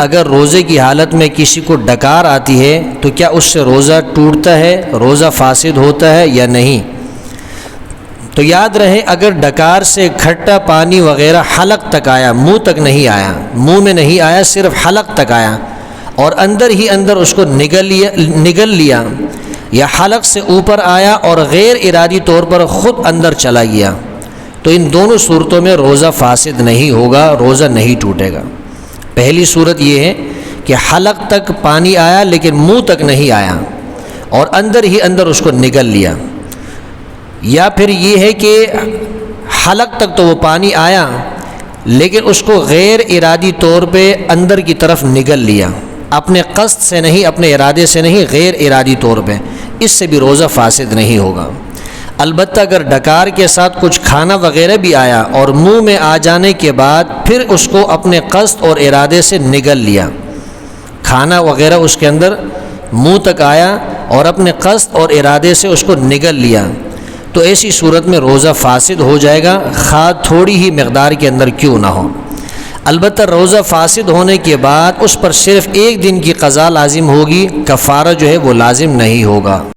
اگر روزے کی حالت میں کسی کو ڈکار آتی ہے تو کیا اس سے روزہ ٹوٹتا ہے، روزہ فاسد ہوتا ہے یا نہیں؟ تو یاد رہے اگر ڈکار سے کھٹا پانی وغیرہ حلق تک آیا، منہ تک نہیں آیا، منہ میں نہیں آیا، صرف حلق تک آیا اور اندر ہی اندر اس کو نگل لیا یا حلق سے اوپر آیا اور غیر ارادی طور پر خود اندر چلا گیا، تو ان دونوں صورتوں میں روزہ فاسد نہیں ہوگا، روزہ نہیں ٹوٹے گا۔ پہلی صورت یہ ہے کہ حلق تک پانی آیا لیکن منہ تک نہیں آیا اور اندر ہی اندر اس کو نگل لیا، یا پھر یہ ہے کہ حلق تک تو وہ پانی آیا لیکن اس کو غیر ارادی طور پہ اندر کی طرف نگل لیا، اپنے قصد سے نہیں، اپنے ارادے سے نہیں، غیر ارادی طور پہ، اس سے بھی روزہ فاسد نہیں ہوگا۔ البتہ اگر ڈکار کے ساتھ کچھ کھانا وغیرہ بھی آیا اور منہ میں آ جانے کے بعد پھر اس کو اپنے قصد اور ارادے سے نگل لیا، کھانا وغیرہ اس کے اندر منہ تک آیا اور اپنے قصد اور ارادے سے اس کو نگل لیا، تو ایسی صورت میں روزہ فاسد ہو جائے گا، خواہ تھوڑی ہی مقدار کے اندر کیوں نہ ہو۔ البتہ روزہ فاسد ہونے کے بعد اس پر صرف ایک دن کی قضا لازم ہوگی، کفارہ جو ہے وہ لازم نہیں ہوگا۔